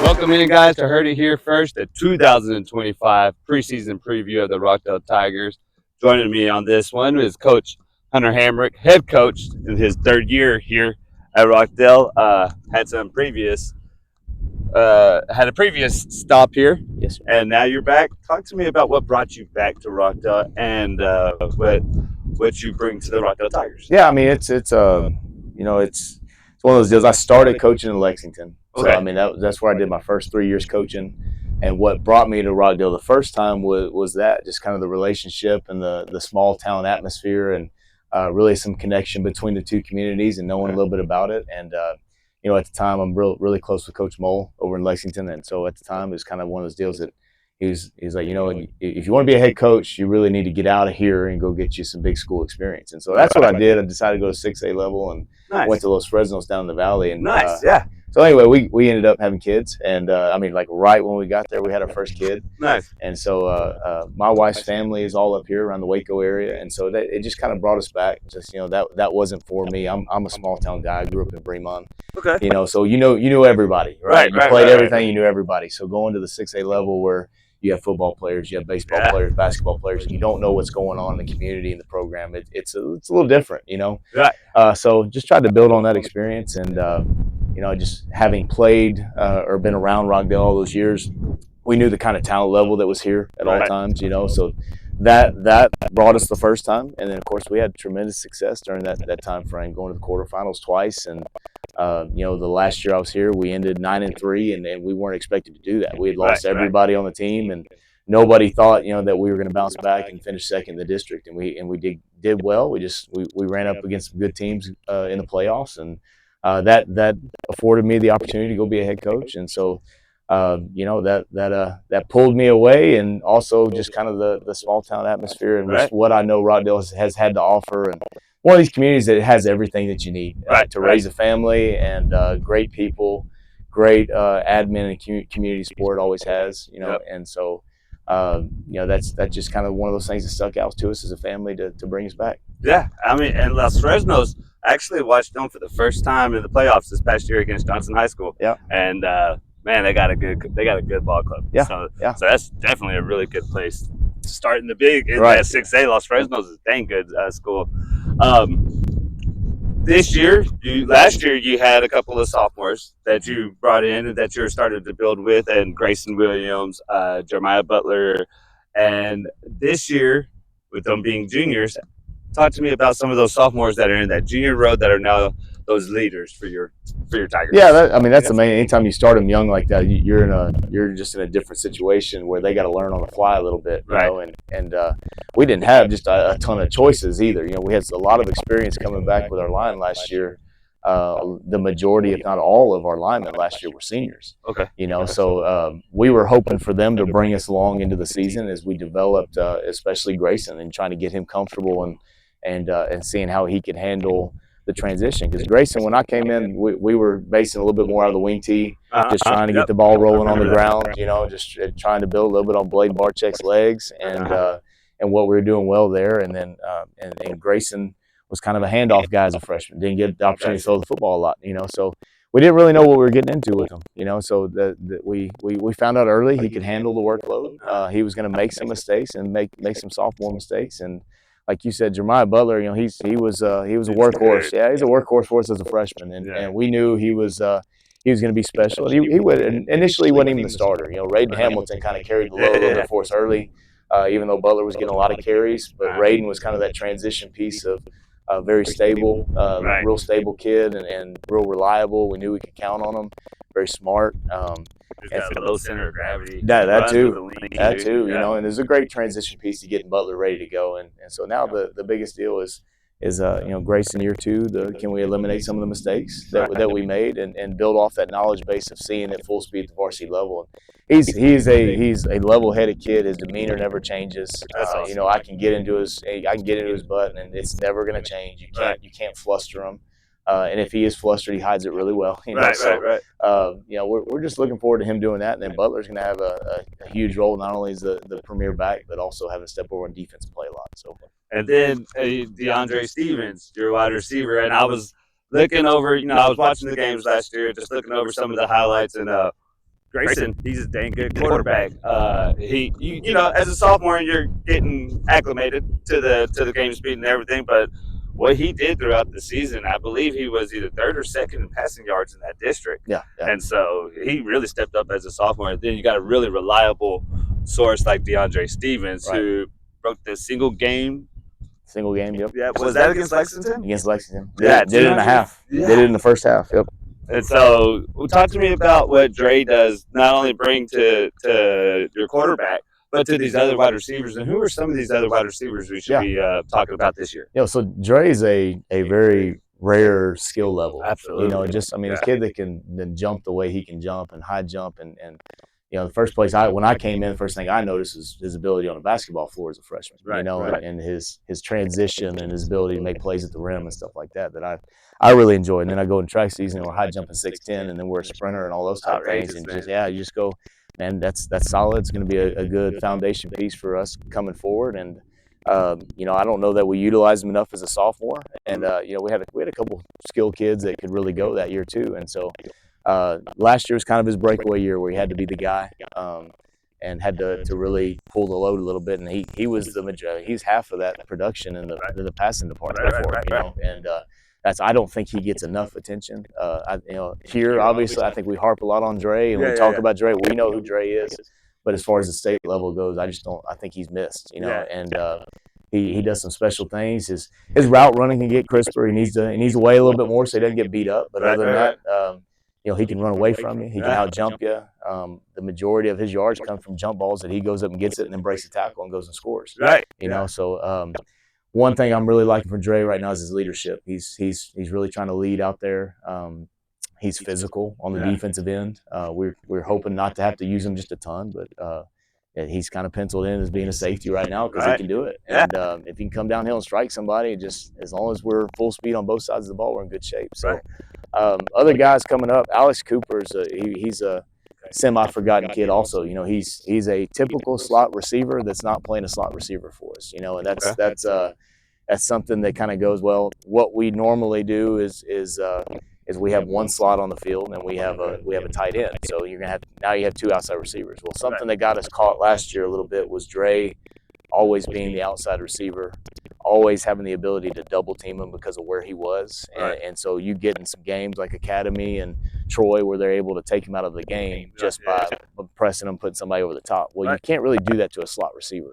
Welcome in, guys, to Heard It Here First, the 2025 preseason preview of the Rockdale Tigers. Joining me on this one is Coach Hunter Hamrick, head coach in his third year here at Rockdale. Had a previous stop here, Yes, sir. and now you're back. Talk to me about what brought you back to Rockdale and what you bring to the Rockdale Tigers. Yeah, I mean it's one of those deals. I started coaching in Lexington, so Okay. I mean that's where I did my first 3 years coaching. And what brought me to Rockdale the first time was that just kind of the relationship and the small town atmosphere, and really some connection between the two communities and knowing a little bit about it. And at the time I'm really close with Coach Mole over in Lexington, and so at the time it was kind of one of those deals that he's like, if you want to be a head coach, you really need to get out of here and go get you some big school experience. And so that's what I did. I decided to go to 6A level and went to Los Fresnos down in the valley. And so anyway, we ended up having kids, and right when we got there, we had our first kid. Nice. And so my wife's family is all up here around the Waco area, and so it just kind of brought us back. Just that wasn't for me. I'm a small town guy. I grew up in Bremont. Okay. So you knew everybody, right? You played everything. You knew everybody. So going to the 6A level where you have football players, you have baseball players, basketball players, and you don't know what's going on in the community and the program. It's a little different, Right. So just tried to build on that experience, and just having played or been around Rockdale all those years, we knew the kind of talent level that was here at all times. So that brought us the first time, and then of course we had tremendous success during that time frame, going to the quarterfinals twice. And the last year I was here, we ended 9-3, and we weren't expected to do that. We had lost everybody on the team, and nobody thought that we were going to bounce back and finish second in the district. And we did well. We ran up against some good teams in the playoffs, and that afforded me the opportunity to go be a head coach. And so that pulled me away, and also just kind of the small town atmosphere and just what I know Rockdale has had to offer, and one of these communities that has everything that you need to raise a family, and great people, great admin and community support always has, and so that's just kind of one of those things that stuck out to us as a family to bring us back. Yeah, I mean, and Los Fresnos, I actually watched them for the first time in the playoffs this past year against Johnson High School. Yeah, and man, they got a good ball club. Yeah, so that's definitely a really good place to start in the big. That 6A, Los Fresnos is a dang good school. Last year you had a couple of sophomores that you brought in and that you're starting to build with, and Grayson Williams, Jeremiah Butler, and this year with them being juniors. Talk to me about some of those sophomores that are in that junior road that are now those leaders for your Tigers. Yeah, that's the main. Anytime you start them young like that, you're just in a different situation where they got to learn on the fly a little bit, And we didn't have just a ton of choices either. We had a lot of experience coming back with our line last year. The majority, if not all, of our linemen last year were seniors. Okay. So we were hoping for them to bring us along into the season as we developed, especially Grayson, and trying to get him comfortable and seeing how he could handle the transition. Because Grayson, when I came in, we were basing a little bit more out of the wing tee, just trying to get the ball rolling on the ground, just trying to build a little bit on Blade Barczyk's legs, and what we were doing well there. And then and Grayson was kind of a handoff guy as a freshman, didn't get the opportunity to throw the football a lot, so we didn't really know what we were getting into with him, so we found out early he could handle the workload. He was going to make some mistakes and make some sophomore mistakes. And like you said, Jeremiah Butler, he was a workhorse. Yeah, he's a workhorse for us as a freshman, and we knew he was going to be special. And he would initially wasn't even the starter. Raiden Hamilton kind of carried the load a little bit for us early, even though Butler was getting a lot of carries. But Raiden was kind of that transition piece of very stable, real stable kid, and real reliable. We knew we could count on him. Very smart. Got a low center of gravity. That too. And there's a great transition piece to getting Butler ready to go. And so now the biggest deal is Grayson year 2. Can we eliminate some of the mistakes that we made and build off that knowledge base of seeing at full speed at the varsity level. And he's a level-headed kid. His demeanor never changes. I can get into his butt, and it's never going to change. You can't fluster him. And if he is flustered, he hides it really well. We're just looking forward to him doing that. And then Butler's going to have a huge role, not only as the premier back, but also having to step over on defense and play a lot. So, and then DeAndre Stevens, your wide receiver, and I was looking over. I was watching the games last year, just looking over some of the highlights, and Grayson, he's a dang good quarterback. As a sophomore, you're getting acclimated to the game speed and everything, but what he did throughout the season, I believe he was either third or second in passing yards in that district. Yeah. And so he really stepped up as a sophomore. And then you got a really reliable source like DeAndre Stevens, who broke the single game. Yep. Yeah, was that against Lexington? Against Lexington. Yeah, did it in a half. Yeah. Did it in the first half. Yep. And so, talk to me about what Dre does, not only bring to your quarterback, but to these other wide receivers. And who are some of these other wide receivers we should be talking about this year? So Dre is a very rare skill level. Absolutely. This kid that can then jump the way he can jump and high jump and the first place when I came in, the first thing I noticed was his ability on the basketball floor as a freshman. And his transition and his ability to make plays at the rim and stuff like that I really enjoy. And then I go in track season and we're high jumping 6'10", and then we're a sprinter and all those type of things. And you just go, man, that's solid. It's going to be a good foundation piece for us coming forward. And I don't know that we utilize him enough as a sophomore. And we had a couple skilled kids that could really go that year too. And so last year was kind of his breakaway year where he had to be the guy and had to really pull the load a little bit. And he was he's half of that production in the passing department And I don't think he gets enough attention. Here obviously I think we harp a lot on Dre and we talk about Dre. We know who Dre is, but as far as the state level goes, I think he's missed. And he does some special things. His route running can get crisper. He needs to weigh a little bit more so he doesn't get beat up. But other than that, he can run away from you. He can out jump you. The majority of his yards come from jump balls that he goes up and gets it and then breaks the tackle and goes and scores. So one thing I'm really liking from Dre right now is his leadership. He's really trying to lead out there. He's physical on the defensive end. We're hoping not to have to use him just a ton, but he's kind of penciled in as being a safety right now because he can do it. And if he can come downhill and strike somebody, just as long as we're full speed on both sides of the ball, we're in good shape. So other guys coming up, Alex Cooper's he's a semi-forgotten kid also. He's a typical slot receiver that's not playing a slot receiver for us. And that's something that kind of goes well. What we normally do is we have one slot on the field and we have a tight end. So you have two outside receivers. Well, something that got us caught last year a little bit was Dre always being the outside receiver, always having the ability to double team him because of where he was. And so you get in some games like Academy and Troy where they're able to take him out of the game just by pressing him, putting somebody over the top. Well, you can't really do that to a slot receiver.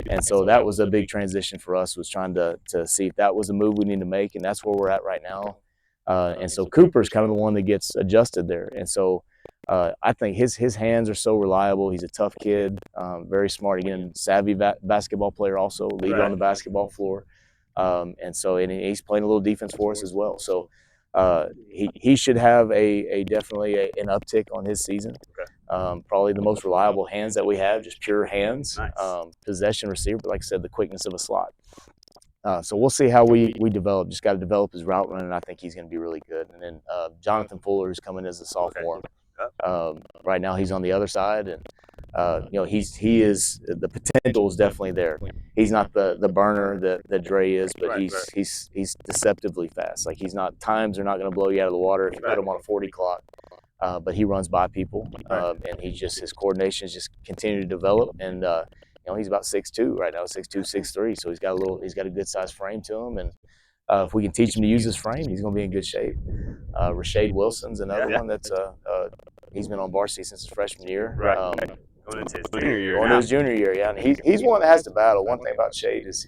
And so that was a big transition for us, was trying to see if that was a move we need to make, and that's where we're at right now. And so Cooper's kind of the one that gets adjusted there. And so I think his hands are so reliable. He's a tough kid, very smart. Again, savvy basketball player also, leader on the basketball floor. And he's playing a little defense for us as well. So he should have definitely an uptick on his season. Probably the most reliable hands that we have, just pure hands. Possession receiver, but like I said, the quickness of a slot. So we'll see how we develop. Just got to develop his route running. I think he's going to be really good. And then Jonathan Fuller is coming as a sophomore. Right now he's on the other side, and he is the potential is definitely there. He's not the burner that Dre is, but he's deceptively fast. Like times are not going to blow you out of the water if you put him on a 40 clock. But he runs by people, and his coordination is just continue to develop. And he's about 6'2" right now, 6'2", 6'3", so he's got a good size frame to him. And if we can teach him to use his frame, he's going to be in good shape. Rashad Wilson's another one that's he's been on varsity since his freshman year. Going into his junior year. Yeah. And he's one that has to battle. One thing about Shade is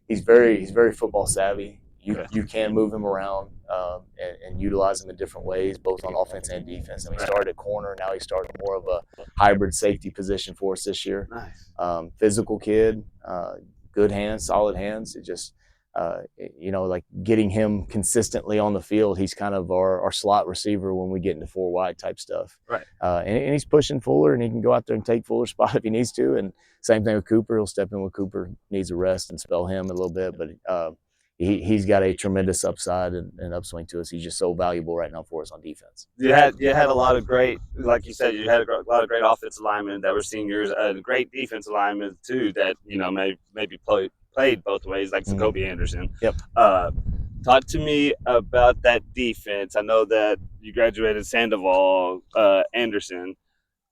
he's very football savvy. You can move him around and utilize him in different ways, both on offense and defense. He started at corner. Now he's starting more of a hybrid safety position for us this year. Nice. Physical kid, good hands, solid hands. It just, like getting him consistently on the field, he's kind of our slot receiver when we get into 4 wide type stuff. And he's pushing Fuller, and he can go out there and take Fuller's spot if he needs to. And same thing with Cooper. He'll step in when Cooper needs a rest and spell him a little bit. But he's got a tremendous upside and upswing to us. He's just so valuable right now for us on defense. You had a lot of great, like you said, you had a lot of great offensive linemen that were seniors, great defensive linemen too that maybe played both ways, like Jacoby Anderson. Yep. Talk to me about that defense. I know that you graduated Sandoval, Anderson.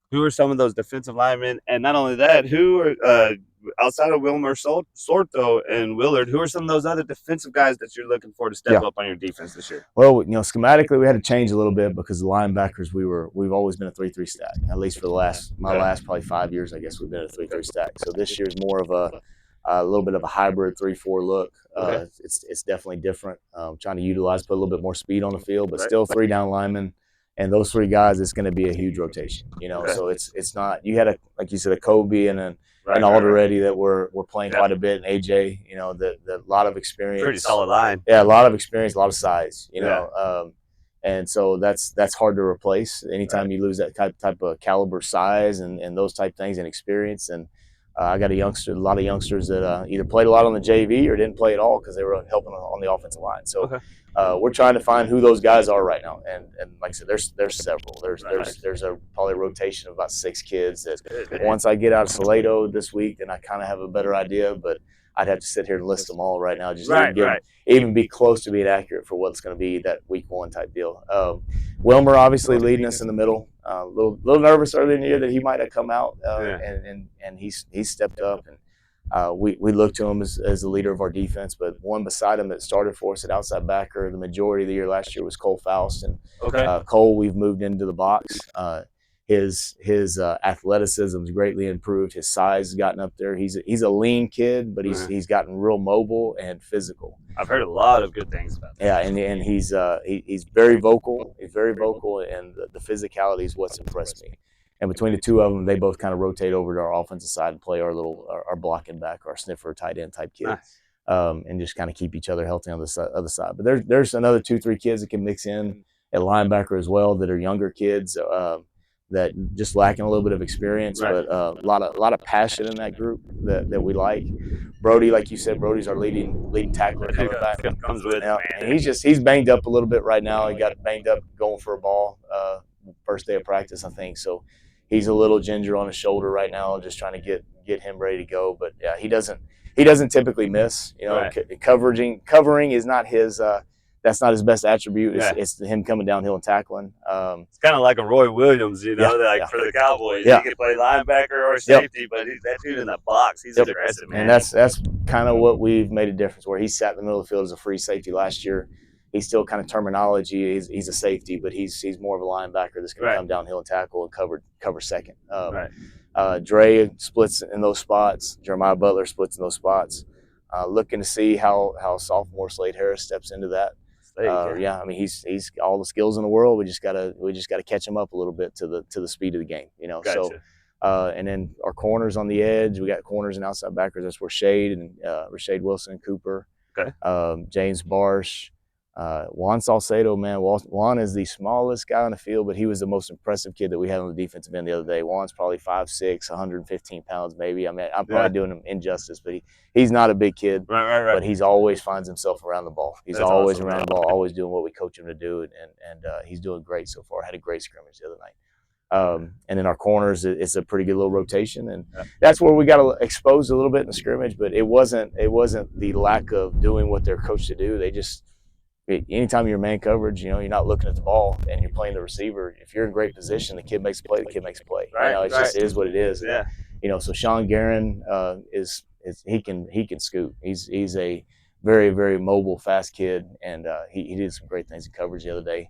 Who are some of those defensive linemen? And not only that, who are outside of Wilmer Sorto and Willard? Who are some of those other defensive guys that you're looking for to step up on your defense this year? Well, schematically we had to change a little bit because the linebackers we've always been a 3-3 stack. At least for the last probably 5 years, I guess we've been a 3-3 stack. So this year's more of a little bit of a hybrid 3-4 look. It's definitely different. Trying to put a little bit more speed on the field, but still 3 down linemen. And those 3 guys, it's going to be a huge rotation. So it's not, you had like you said, a Kobe and an Alderete that were playing quite a bit, and AJ, the lot of experience. Pretty solid line. Yeah, a lot of experience, a lot of size, and so that's hard to replace. Anytime you lose that type of caliber, size, and those type things and experience. And I got a lot of youngsters that either played a lot on the JV or didn't play at all because they were helping on the offensive line. So we're trying to find who those guys are right now. And like I said, there's several. There's probably a rotation of about 6 kids that once I get out of Salado this week, then I kind of have a better idea. But I'd have to sit here and list them all right now, just to even be close to being accurate for what's going to be that week 1 type deal. Wilmer obviously leading us in the middle. A little nervous early in the year that he might have come out, and he's stepped up, and we look to him as the leader of our defense. But one beside him that started for us at outside backer the majority of the year last year was Cole Faust, and Cole we've moved into the box. His athleticism has greatly improved. His size has gotten up there. He's a lean kid, but he's gotten real mobile and physical. I've heard a lot of good things about that. Yeah, and he's very vocal. He's very vocal, and the physicality is what's impressed me. And between the 2 of them, they both kind of rotate over to our offensive side and play our blocking back, our sniffer tight end type kid. Nice. And just kind of keep each other healthy on the other side. But there's another 2-3 kids that can mix in at linebacker as well that are younger kids. That just lacking a little bit of experience, but a lot of passion in that group that we like. Brody, like you said, Brody's our leading tackler coming back. Comes with and he's banged up a little bit right now. He got banged up going for a ball first day of practice, I think. So he's a little ginger on his shoulder right now, just trying to get him ready to go. But yeah, he doesn't typically miss. Covering is not his. That's not his best attribute. It's him coming downhill and tackling. It's kind of like a Roy Williams, for the Cowboys. He can play linebacker or safety, but that dude in the box, he's aggressive, man. And that's kind of what we've made a difference. Where he sat in the middle of the field as a free safety last year, he's still kind of terminology. He's a safety, but he's more of a linebacker that's going to come downhill and tackle and cover second. Dre splits in those spots. Jeremiah Butler splits in those spots. Looking to see how sophomore Slade Harris steps into that. I mean he's all the skills in the world. We just gotta catch him up a little bit to the speed of the game, Gotcha. So and then our corners on the edge, we got corners and outside backers. That's where Shade and Rashad Wilson, Cooper, James Barsh, Juan Salcedo, man. Juan is the smallest guy on the field, but he was the most impressive kid that we had on the defensive end the other day. Juan's probably 5'6", 115 pounds maybe. I mean, I'm probably doing him injustice, but he's not a big kid. But he's always finds himself around the ball. He's always around the ball, always doing what we coach him to do, and he's doing great so far. Had a great scrimmage the other night. And then our corners, it's a pretty good little rotation, and that's where we got to expose a little bit in the scrimmage. But it wasn't the lack of doing what they're coached to do. They just anytime you're man coverage, you're not looking at the ball and you're playing the receiver. If you're in great position, the kid makes a play. The kid makes a play. Just is what it is. Yeah. So Sean Guerin is he can scoot. He's a very, very mobile, fast kid, and he did some great things in coverage the other day.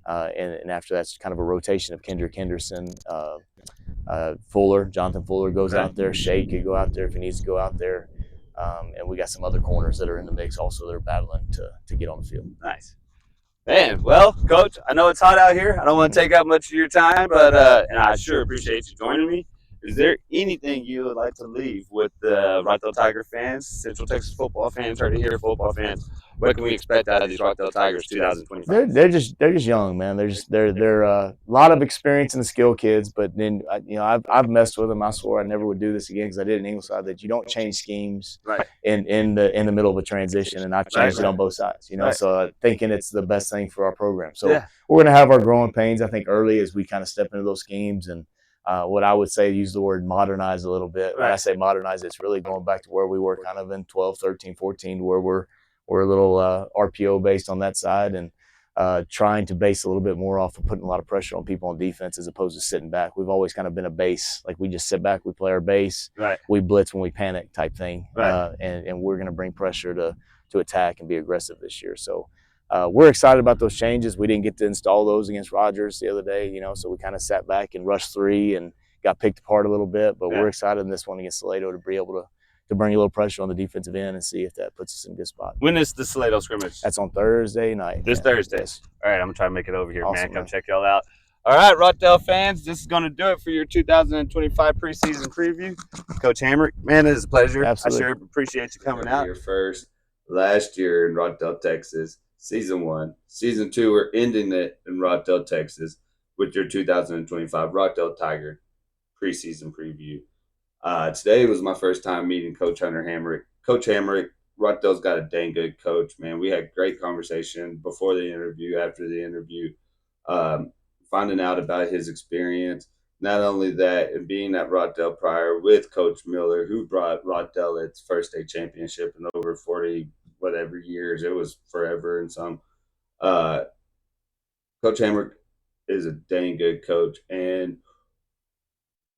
And after that's kind of a rotation of Kendrick Henderson, Jonathan Fuller goes out there. Shade could go out there if he needs to go out there. And we got some other corners that are in the mix also that are battling to get on the field. Nice. Man, well, Coach, I know it's hot out here. I don't want to take up much of your time, but and I sure appreciate you joining me. Is there anything you would like to leave with the Rockdale Tiger fans, Central Texas football fans, Hard to Hear football fans? What can we expect out of these Rockdale Tigers 2025? They're just young, man. They're a lot of experience in the skill kids, but then I've messed with them. I swore I never would do this again because I did an English side that you don't change schemes in the middle of a transition, and I've changed it on both sides. So thinking it's the best thing for our program. So we're gonna have our growing pains, I think, early as we kind of step into those schemes and. What I would say, use the word modernize a little bit. When I say modernize, it's really going back to where we were kind of in 12, 13, 14, where we're we're a little RPO based on that side, and trying to base a little bit more off of putting a lot of pressure on people on defense as opposed to sitting back. We've always kind of been a base, like we just sit back, we play our base, Right. we blitz when we panic type thing, Right. and we're going to bring pressure to attack and be aggressive this year. So we're excited about those changes. We didn't get to install those against Rodgers the other day, so we kind of sat back and rushed 3 and got picked apart a little bit. But we're excited in this one against Salado to be able to bring a little pressure on the defensive end and see if that puts us in a good spot. When is the Salado scrimmage? That's on Thursday night. This Thursday. Yes. All right, I'm gonna try to make it over here, Awesome, man. Come man. check y'all out. All right, Rockdale fans, this is gonna do it for your 2025 preseason preview. Coach Hamrick, man, it is a pleasure. Absolutely. I sure appreciate you coming out. Your first last year in Rockdale, Texas, season 1. Season 2, we're ending it in Rockdale, Texas, with your 2025 Rockdale Tiger preseason preview. Today was my first time meeting Coach Hunter Hamrick. Coach Hamrick, Rockdale's got a dang good coach, man. We had great conversation before the interview, after the interview, finding out about his experience. Not only that, and being at Rockdale prior with Coach Miller, who brought Rockdale its first state championship in over 40 whatever years. It was forever and some. Coach Hamrick is a dang good coach, and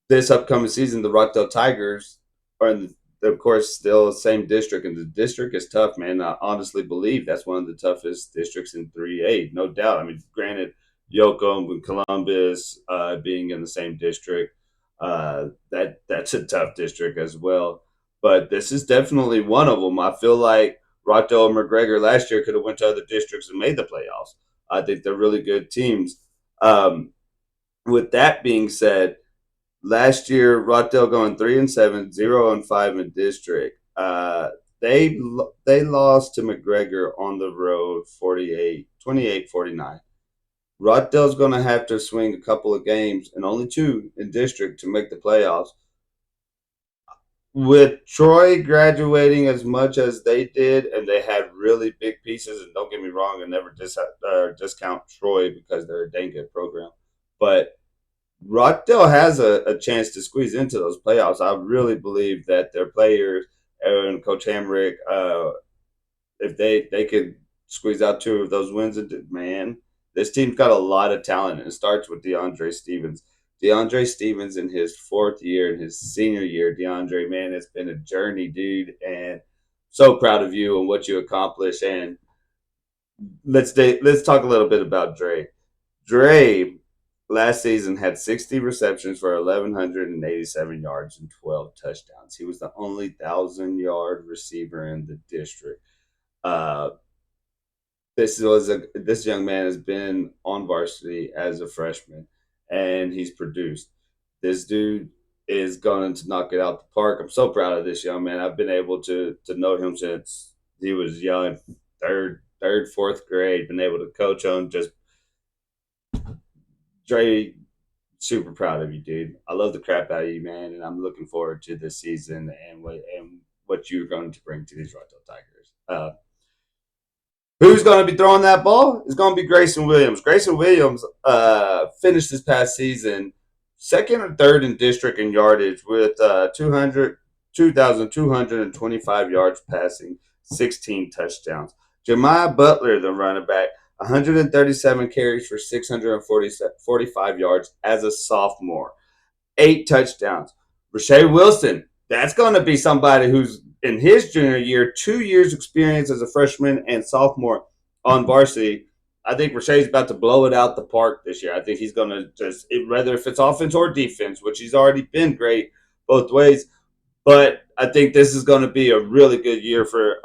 this upcoming season, the Rockdale Tigers are, of course, still the same district, and the district is tough, man. I honestly believe that's one of the toughest districts in 3A, no doubt. I mean, granted, Yocum and Columbus being in the same district, that's a tough district as well. But this is definitely one of them. I feel like Rockdale and McGregor last year could have went to other districts and made the playoffs. I think they're really good teams. With that being said, last year, Rockdale going 3-7, 0-5 in district. They lost to McGregor on the road 28-49. Rockdale's going to have to swing a couple of games and only 2 in district to make the playoffs. With Troy graduating as much as they did, and they had really big pieces, and don't get me wrong, I never discount Troy because they're a dang good program, but Rockdale has a chance to squeeze into those playoffs. I really believe that their players and Coach Hamrick, if they could squeeze out 2 of those wins, man, this team's got a lot of talent. And it starts with DeAndre Stevens. DeAndre Stevens in his 4th year, in his senior year, DeAndre, man, it's been a journey, dude, and so proud of you and what you accomplished. And let's talk a little bit about Dre. Dre last season had 60 receptions for 1,187 yards and 12 touchdowns. He was the only 1,000-yard receiver in the district. This young man has been on varsity as a freshman, and he's produced. This dude is going to knock it out the park. I'm so proud of this young man. I've been able to know him since he was young, third, 4th grade. Been able to coach him. Just Dre, super proud of you, dude. I love the crap out of you, man, and I'm looking forward to this season and what you're going to bring to these Rockdale Tigers. Who's going to be throwing that ball? It's going to be Grayson Williams. Grayson Williams finished this past season 2nd or 3rd in district in yardage with 2,225 yards passing, 16 touchdowns. Jemiah Butler, the running back, 137 carries for 645 yards as a sophomore, 8 touchdowns. Rashay Wilson, that's going to be somebody who's in his junior year, 2 years experience as a freshman and sophomore on varsity. I think Rashay's about to blow it out the park this year. I think he's going to whether if it's offense or defense, which he's already been great both ways, but I think this is going to be a really good year for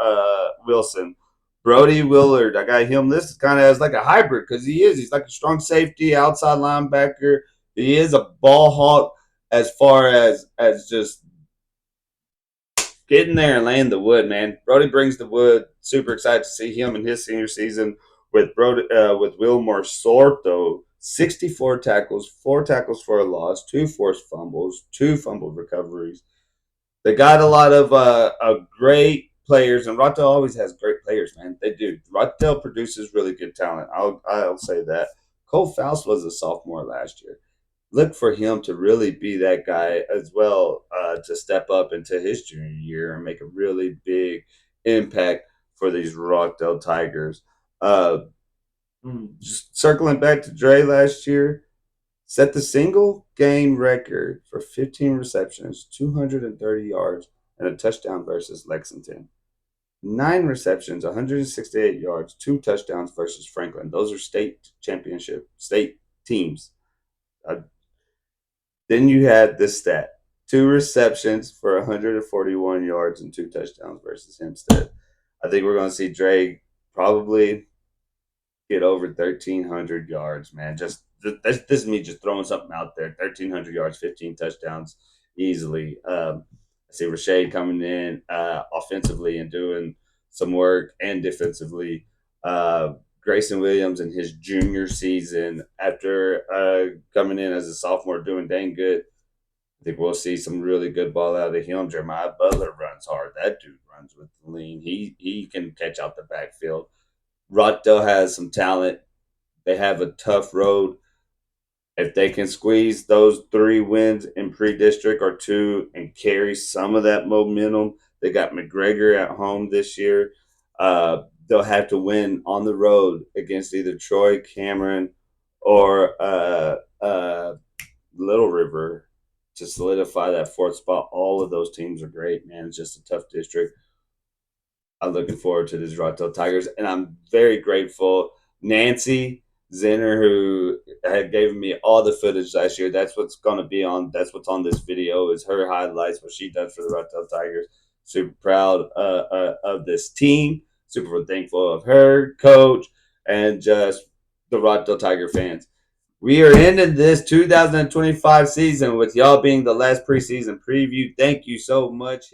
Wilson. Brody Willard, I got him listed kind of as like a hybrid because he is. He's like a strong safety, outside linebacker. He is a ball hawk as far as just getting there and laying the wood, man. Brody brings the wood. Super excited to see him in his senior season with Wilmore Sorto. 64 tackles, 4 tackles for a loss, 2 forced fumbles, 2 fumble recoveries. They got a lot of great players, and Rockdale always has great players, man. They do. Rockdale produces really good talent. I'll say that. Cole Faust was a sophomore last year. Look for him to really be that guy as well, to step up into his junior year and make a really big impact for these Rockdale Tigers. Just circling back to Dre last year, set the single game record for 15 receptions, 230 yards, and a touchdown versus Lexington. 9 receptions, 168 yards, 2 touchdowns versus Franklin. Those are state teams. Uh, then you had this stat: 2 receptions for 141 yards and 2 touchdowns versus Hempstead. I think we're going to see Dre probably get over 1,300 yards, man. This is me just throwing something out there. 1,300 yards, 15 touchdowns easily. I see Rashad coming in offensively and doing some work, and defensively. Grayson Williams in his junior season, after coming in as a sophomore, doing dang good. I think we'll see some really good ball out of him. Jeremiah Butler runs hard. That dude runs with the lean. He can catch out the backfield. Rockdale has some talent. They have a tough road. If they can squeeze those 3 wins in pre-district or 2 and carry some of that momentum, they got McGregor at home this year. They'll have to win on the road against either Troy, Cameron, or Little River to solidify that 4th spot. All of those teams are great, man. It's just a tough district. I'm looking forward to these Rockdale Tigers, and I'm very grateful. Nancy Zinner, who had given me all the footage last year, that's what's going to be on. That's what's on this video is her highlights, what she does for the Rockdale Tigers. Super proud of this team. Super thankful of her, coach, and just the Rockdale Tiger fans. We are ending this 2025 season with y'all being the last preseason preview. Thank you so much.